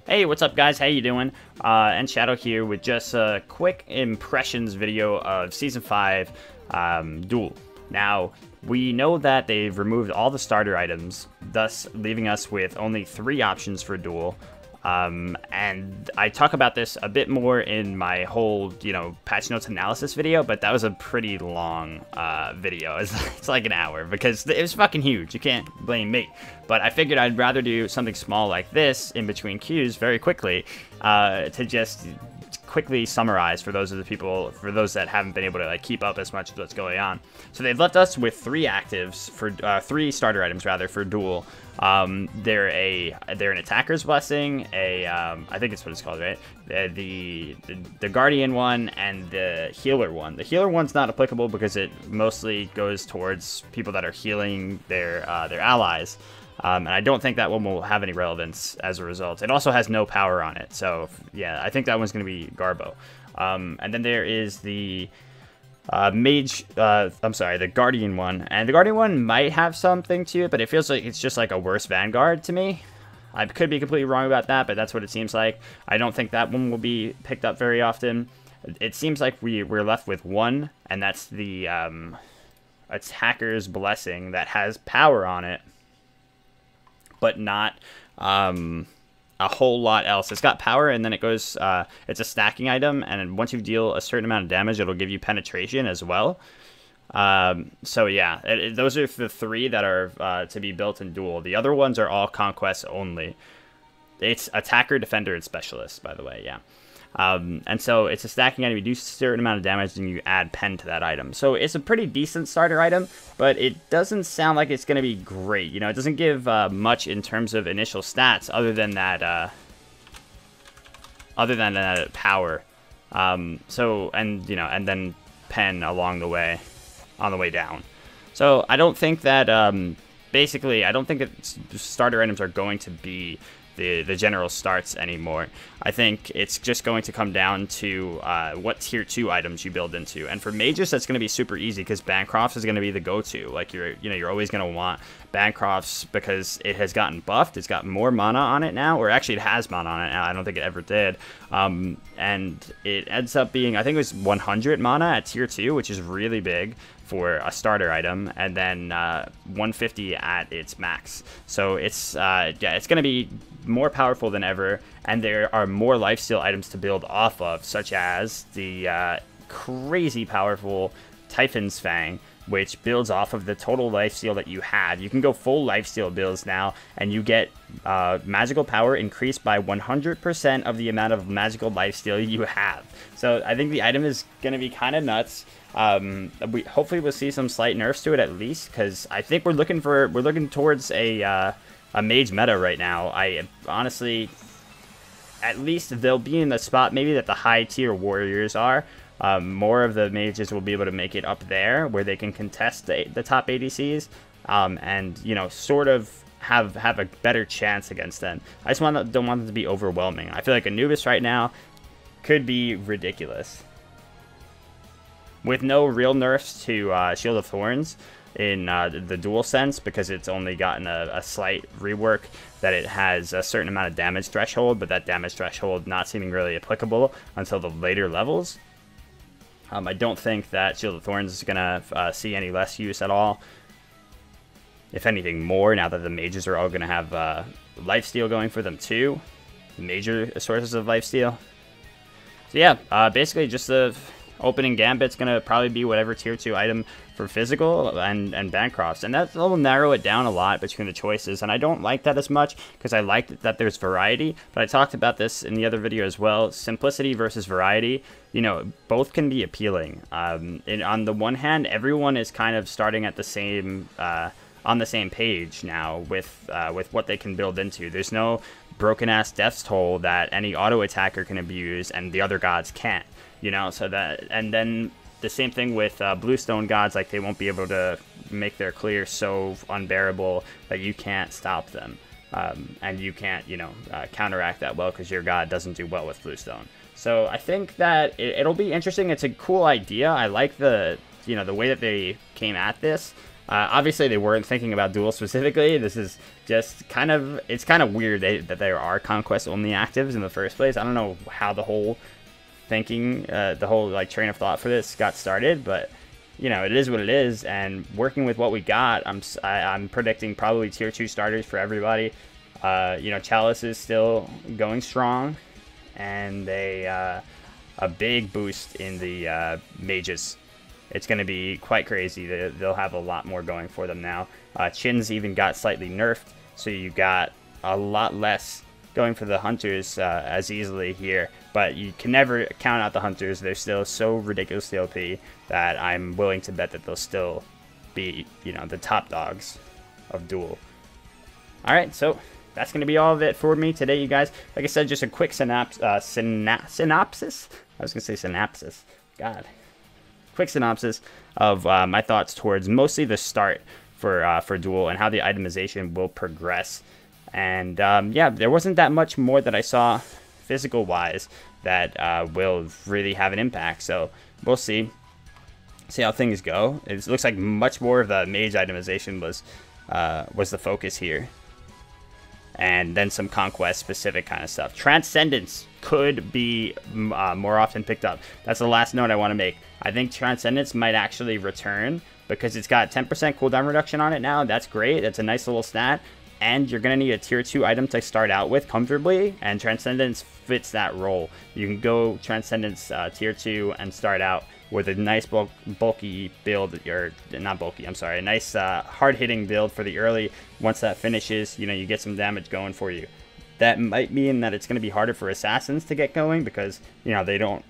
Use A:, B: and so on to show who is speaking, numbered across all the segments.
A: Hey, what's up guys? How you doing? NShadow here with just a quick impressions video of Season 5 Duel. Now, we know that they've removed all the starter items, thus leaving us with only 3 options for Duel. And I talk about this a bit more in my whole, patch notes analysis video, but that was a pretty long video. It's like an hour because it was fucking huge. You can't blame me. But I figured I'd rather do something small like this in between queues very quickly to just quickly summarize for those that haven't been able to keep up as much as what's going on. So they've left us with 3 actives for 3 starter items rather for Duel. They're an attacker's blessing, I think it's what it's called, right? The guardian one and the healer one. The healer one's not applicable because it mostly goes towards people that are healing their allies. And I don't think that one will have any relevance as a result. It also has no power on it, so yeah, I think that one's going to be Garbo. And then there is the the Guardian one. And the Guardian one might have something to it, but it feels like it's just like a worse Vanguard to me. I could be completely wrong about that, but that's what it seems like. I don't think that one will be picked up very often. It seems like we're left with one, and that's the Attacker's Blessing that has power on it, but not a whole lot else. It's got power, and then it goes, it's a stacking item, and once you deal a certain amount of damage, it'll give you penetration as well. So yeah, those are the 3 that are to be built in Duel. The other ones are all conquest only. It's attacker, defender, and specialist, by the way, yeah. And so it's a stacking item. You do a certain amount of damage, and you add pen to that item. So it's a pretty decent starter item, but it doesn't sound like it's going to be great. It doesn't give much in terms of initial stats, other than that power. And then pen along the way, on the way down. So I don't think that basically, I don't think that starter items are going to be the general starts anymore. I think it's just going to come down to what tier 2 items you build into. And for mages, that's going to be super easy because Bancroft's is going to be the go-to. Like you're always going to want Bancroft's because it has gotten buffed. It's got more mana on it now, or actually it has mana on it now. I don't think it ever did. And it ends up being, I think it was 100 mana at tier 2, which is really big for a starter item, and then 150 at its max. So it's it's going to be more powerful than ever, and there are more lifesteal items to build off of, such as the crazy powerful Typhon's Fang, which builds off of the total lifesteal that you had. You can go full lifesteal builds now, and you get magical power increased by 100% of the amount of magical lifesteal you have. So I think the item is going to be kind of nuts. Hopefully we'll see some slight nerfs to it at least, because I think we're looking towards a mage meta right now. I honestly, at least they'll be in the spot maybe that the high tier warriors are. More of the mages will be able to make it up there where they can contest the top ADCs, and sort of have a better chance against them. I just don't want them to be overwhelming. I feel like Anubis right now could be ridiculous. With no real nerfs to Shield of Thorns in the Duel sense, because it's only gotten a slight rework that it has a certain amount of damage threshold, but that damage threshold not seeming really applicable until the later levels. I don't think that Shield of Thorns is going to see any less use at all. If anything more, now that the mages are all going to have lifesteal going for them too. Major sources of lifesteal. So yeah, basically just the opening Gambit's going to probably be whatever tier 2 item for physical and Bancrofts. And that will narrow it down a lot between the choices. And I don't like that as much because I like that there's variety. But I talked about this in the other video as well. Simplicity versus variety, both can be appealing. And on the one hand, everyone is kind of starting at the same, on the same page now with what they can build into. There's no broken-ass Death's Toll that any auto attacker can abuse and the other gods can't. So that, and then the same thing with Bluestone gods, like they won't be able to make their clear so unbearable that you can't stop them, and you can't, counteract that well because your god doesn't do well with Bluestone. So I think that it'll be interesting. It's a cool idea. I like the way that they came at this. Obviously, they weren't thinking about Duel specifically. This is just it's kind of weird that there are conquest-only actives in the first place. I don't know how the whole thinking, the whole like train of thought for this got started, but you know, it is what it is. And working with what we got, I'm predicting probably tier 2 starters for everybody. You know, Chalice is still going strong, and a big boost in the mages. It's going to be quite crazy. They'll have a lot more going for them now. Chin's even got slightly nerfed, so you got a lot less going for the hunters as easily here. But you can never count out the hunters. They're still so ridiculously OP that I'm willing to bet that they'll still be, you know, the top dogs of Duel. All right, so that's going to be all of it for me today, you guys. Like I said, just a quick synopsis. I was going to say synopsis. God. Quick synopsis of my thoughts towards mostly the start for Duel and how the itemization will progress. And yeah, there wasn't that much more that I saw physical wise that will really have an impact. So we'll see how things go. It looks like much more of the mage itemization was the focus here. And then some conquest specific kind of stuff. Transcendence could be more often picked up. That's the last note I want to make. I think Transcendence might actually return because it's got 10% cooldown reduction on it now. That's great. That's a nice little stat. And you're going to need a tier 2 item to start out with comfortably, and Transcendence fits that role. You can go Transcendence tier 2 and start out with a nice bulky build, or not bulky, I'm sorry, a nice hard-hitting build for the early. Once that finishes, you know, you get some damage going for you. That might mean that it's going to be harder for assassins to get going because, you know, they don't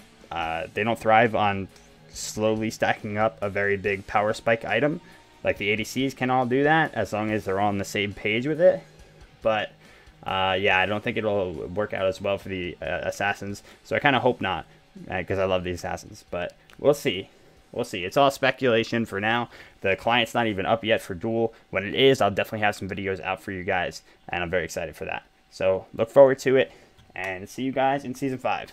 A: thrive on slowly stacking up a very big power spike item. Like the ADCs can all do that as long as they're all on the same page with it. But yeah, I don't think it'll work out as well for the assassins. So I kind of hope not, because I love the assassins. But we'll see. We'll see. It's all speculation for now. The client's not even up yet for Duel. When it is, I'll definitely have some videos out for you guys, and I'm very excited for that. So look forward to it, and see you guys in Season 5.